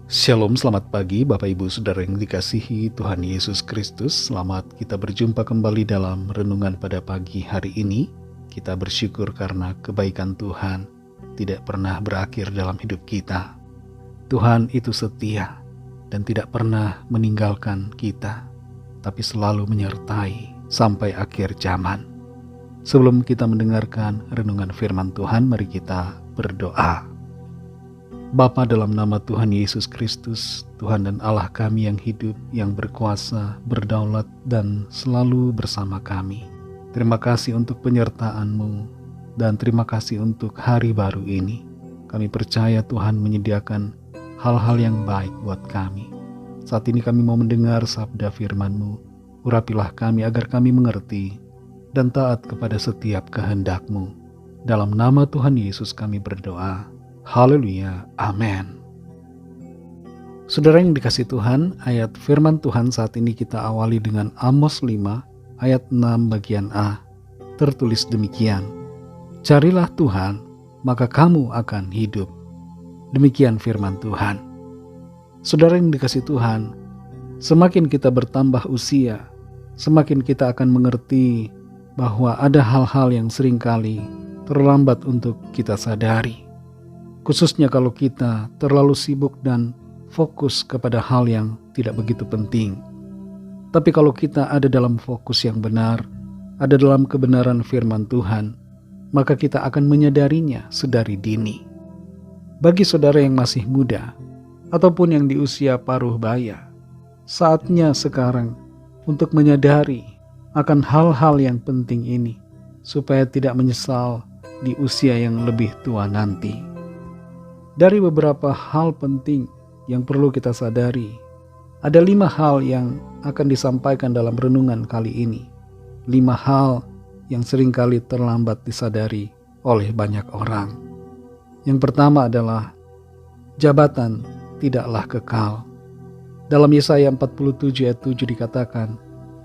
Shalom, selamat pagi Bapak Ibu Saudara yang dikasihi Tuhan Yesus Kristus. Selamat kita berjumpa kembali dalam renungan pada pagi hari ini. Kita bersyukur karena kebaikan Tuhan tidak pernah berakhir dalam hidup kita. Tuhan itu setia dan tidak pernah meninggalkan kita, tapi selalu menyertai sampai akhir zaman. Sebelum kita mendengarkan renungan firman Tuhan, mari kita berdoa. Bapa, dalam nama Tuhan Yesus Kristus, Tuhan dan Allah kami yang hidup, yang berkuasa, berdaulat, dan selalu bersama kami. Terima kasih untuk penyertaan-Mu, dan terima kasih untuk hari baru ini. Kami percaya Tuhan menyediakan hal-hal yang baik buat kami. Saat ini kami mau mendengar sabda firman-Mu. Urapilah kami agar kami mengerti dan taat kepada setiap kehendak-Mu. Dalam nama Tuhan Yesus kami berdoa. Haleluya, amin. Saudara yang dikasih Tuhan, ayat firman Tuhan saat ini kita awali dengan Amos 5 ayat 6 bagian A. Tertulis demikian, carilah Tuhan, maka kamu akan hidup. Demikian firman Tuhan. Saudara yang dikasih Tuhan, semakin kita bertambah usia, semakin kita akan mengerti bahwa ada hal-hal yang seringkali terlambat untuk kita sadari. Khususnya kalau kita terlalu sibuk dan fokus kepada hal yang tidak begitu penting. Tapi kalau kita ada dalam fokus yang benar, ada dalam kebenaran firman Tuhan, maka kita akan menyadarinya sedari dini. Bagi saudara yang masih muda, ataupun yang di usia paruh baya, saatnya sekarang untuk menyadari akan hal-hal yang penting ini, supaya tidak menyesal di usia yang lebih tua nanti. Dari beberapa hal penting yang perlu kita sadari, ada 5 hal yang akan disampaikan dalam renungan kali ini. 5 hal yang seringkali terlambat disadari oleh banyak orang. Yang pertama adalah jabatan tidaklah kekal. Dalam Yesaya 47 ayat 7 dikatakan,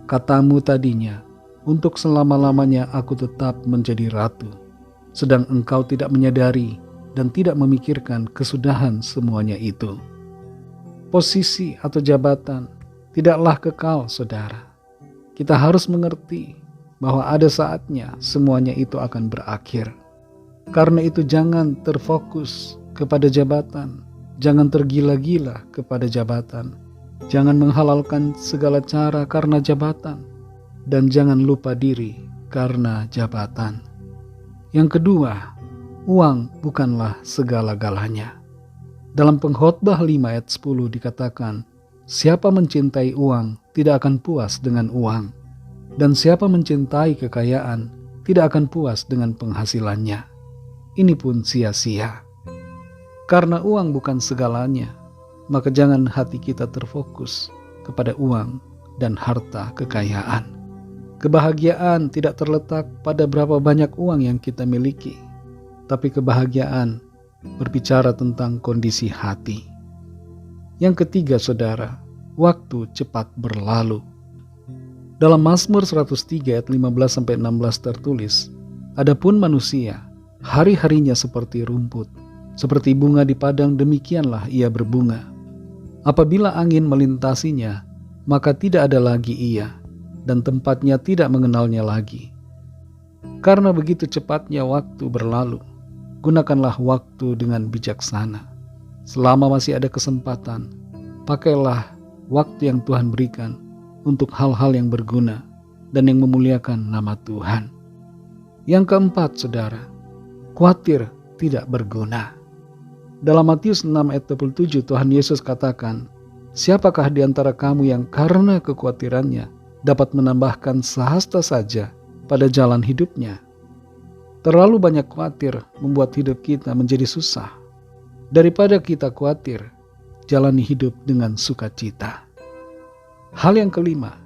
katamu tadinya, untuk selama-lamanya aku tetap menjadi ratu, sedang engkau tidak menyadari dan tidak memikirkan kesudahan semuanya itu. Posisi atau jabatan tidaklah kekal, saudara. Kita harus mengerti bahwa ada saatnya semuanya itu akan berakhir. Karena itu jangan terfokus kepada jabatan, jangan tergila-gila kepada jabatan, jangan menghalalkan segala cara karena jabatan, dan jangan lupa diri karena jabatan. Yang kedua, uang bukanlah segala-galanya. Dalam Pengkhotbah 5 ayat 10 dikatakan, siapa mencintai uang tidak akan puas dengan uang, dan siapa mencintai kekayaan tidak akan puas dengan penghasilannya. Ini pun sia-sia. Karena uang bukan segalanya, maka jangan hati kita terfokus kepada uang dan harta kekayaan. Kebahagiaan tidak terletak pada berapa banyak uang yang kita miliki, tapi kebahagiaan berbicara tentang kondisi hati. Yang ketiga, saudara, waktu cepat berlalu. Dalam Mazmur 103 ayat 15-16 tertulis, adapun manusia, hari-harinya seperti rumput, seperti bunga di padang demikianlah ia berbunga. Apabila angin melintasinya, maka tidak ada lagi ia, dan tempatnya tidak mengenalnya lagi. Karena begitu cepatnya waktu berlalu, gunakanlah waktu dengan bijaksana. Selama masih ada kesempatan, pakailah waktu yang Tuhan berikan untuk hal-hal yang berguna dan yang memuliakan nama Tuhan. Yang keempat, saudara, khawatir tidak berguna. Dalam Matius 6 ayat 27 Tuhan Yesus katakan, siapakah di antara kamu yang karena kekhawatirannya dapat menambahkan sehasta saja pada jalan hidupnya? Terlalu banyak khawatir membuat hidup kita menjadi susah. Daripada kita khawatir, jalani hidup dengan sukacita. Hal yang kelima,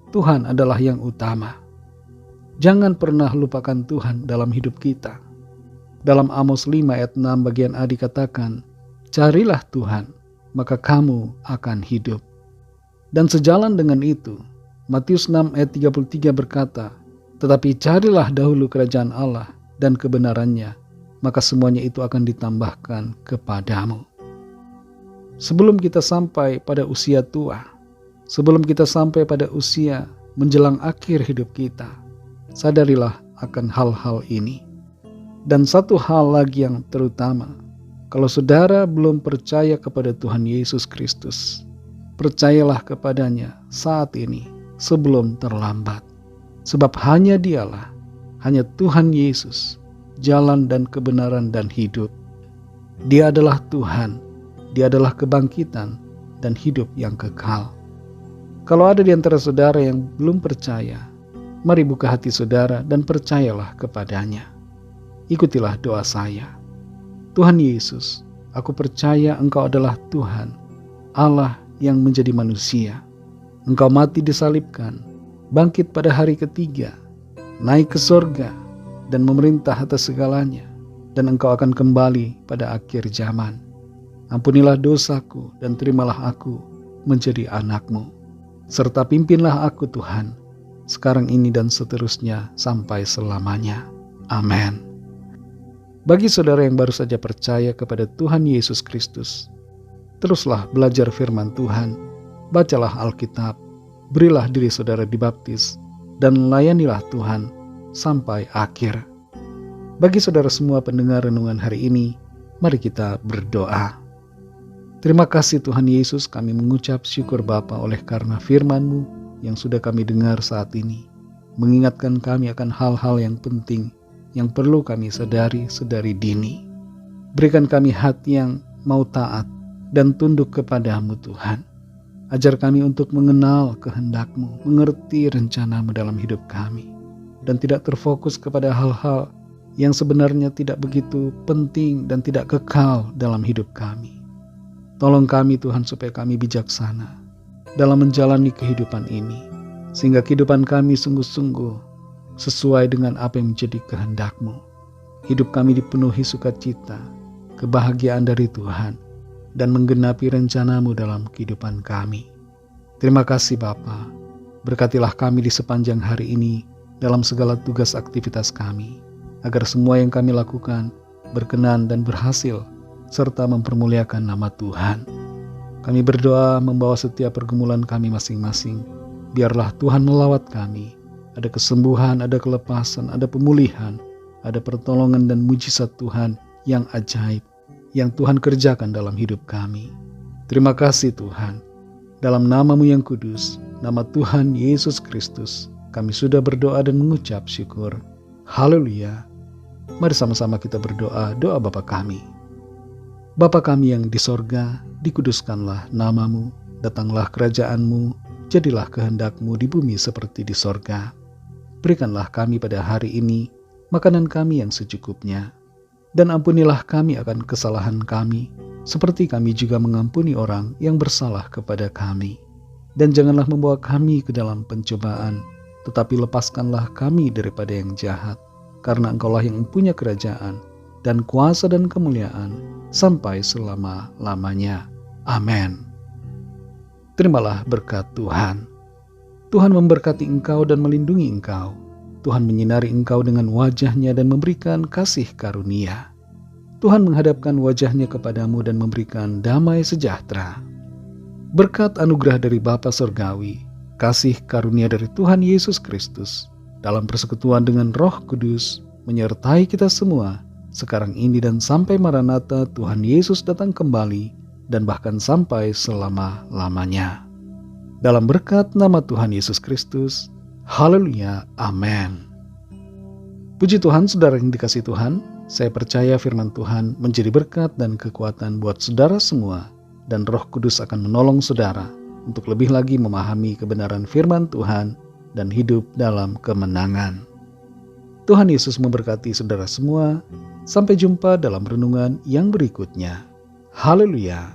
Tuhan adalah yang utama. Jangan pernah lupakan Tuhan dalam hidup kita. Dalam Amos 5 ayat 6 bagian A dikatakan, carilah Tuhan, maka kamu akan hidup. Dan sejalan dengan itu, Matius 6 ayat 33 berkata, tetapi carilah dahulu kerajaan Allah dan kebenarannya, maka semuanya itu akan ditambahkan kepadamu. Sebelum kita sampai pada usia tua, sebelum kita sampai pada usia menjelang akhir hidup kita, sadarilah akan hal-hal ini. Dan satu hal lagi yang terutama, kalau saudara belum percaya kepada Tuhan Yesus Kristus, percayalah kepadanya saat ini sebelum terlambat. Sebab hanya Dialah, hanya Tuhan Yesus, jalan dan kebenaran dan hidup. Dia adalah Tuhan, Dia adalah kebangkitan dan hidup yang kekal. Kalau ada di antara saudara yang belum percaya, mari buka hati saudara dan percayalah kepadanya. Ikutilah doa saya. Tuhan Yesus, aku percaya Engkau adalah Tuhan, Allah yang menjadi manusia. Engkau mati disalibkan, bangkit pada hari ketiga, naik ke sorga, dan memerintah atas segalanya. Dan Engkau akan kembali pada akhir zaman. Ampunilah dosaku dan terimalah aku menjadi anak-Mu. Serta pimpinlah aku Tuhan, sekarang ini dan seterusnya sampai selamanya. Amin. Bagi saudara yang baru saja percaya kepada Tuhan Yesus Kristus, teruslah belajar firman Tuhan, bacalah Alkitab, berilah diri saudara dibaptis, dan layanilah Tuhan sampai akhir. Bagi saudara semua pendengar renungan hari ini, mari kita berdoa. Terima kasih Tuhan Yesus, kami mengucap syukur Bapa oleh karena firman-Mu yang sudah kami dengar saat ini, mengingatkan kami akan hal-hal yang penting yang perlu kami sadari sedari dini. Berikan kami hati yang mau taat dan tunduk kepadamu Tuhan. Ajar kami untuk mengenal kehendak-Mu, mengerti rencana-Mu dalam hidup kami, dan tidak terfokus kepada hal-hal yang sebenarnya tidak begitu penting dan tidak kekal dalam hidup kami. Tolong kami Tuhan supaya kami bijaksana dalam menjalani kehidupan ini, sehingga kehidupan kami sungguh-sungguh sesuai dengan apa yang menjadi kehendak-Mu. Hidup kami dipenuhi sukacita, kebahagiaan dari Tuhan, dan menggenapi rencana-Mu dalam kehidupan kami. Terima kasih Bapa, berkatilah kami di sepanjang hari ini dalam segala tugas aktivitas kami, agar semua yang kami lakukan berkenan dan berhasil, serta mempermuliakan nama Tuhan. Kami berdoa membawa setiap pergumulan kami masing-masing. Biarlah Tuhan melawat kami. Ada kesembuhan, ada kelepasan, ada pemulihan, ada pertolongan dan mujizat Tuhan yang ajaib, yang Tuhan kerjakan dalam hidup kami. Terima kasih Tuhan. Dalam nama-Mu yang kudus, nama Tuhan Yesus Kristus, kami sudah berdoa dan mengucap syukur. Haleluya. Mari sama-sama kita berdoa, doa Bapa kami. Bapa kami yang di sorga, dikuduskanlah nama-Mu, datanglah kerajaan-Mu, jadilah kehendak-Mu di bumi seperti di sorga. Berikanlah kami pada hari ini makanan kami yang secukupnya, dan ampunilah kami akan kesalahan kami, seperti kami juga mengampuni orang yang bersalah kepada kami. Dan janganlah membawa kami ke dalam pencobaan, tetapi lepaskanlah kami daripada yang jahat, karena Engkaulah yang mempunyai kerajaan, dan kuasa dan kemuliaan sampai selama-lamanya. Amin. Terimalah berkat Tuhan. Tuhan memberkati engkau dan melindungi engkau. Tuhan menyinari engkau dengan wajah-Nya dan memberikan kasih karunia. Tuhan menghadapkan wajah-Nya kepadamu dan memberikan damai sejahtera. Berkat anugerah dari Bapa Surgawi, kasih karunia dari Tuhan Yesus Kristus, dalam persekutuan dengan Roh Kudus, menyertai kita semua, sekarang ini dan sampai Maranatha Tuhan Yesus datang kembali, dan bahkan sampai selama-lamanya. Dalam berkat nama Tuhan Yesus Kristus, haleluya, amin. Puji Tuhan, saudara yang dikasihi Tuhan, saya percaya firman Tuhan menjadi berkat dan kekuatan buat saudara semua, dan Roh Kudus akan menolong saudara untuk lebih lagi memahami kebenaran firman Tuhan dan hidup dalam kemenangan. Tuhan Yesus memberkati saudara semua. Sampai jumpa dalam renungan yang berikutnya. Haleluya.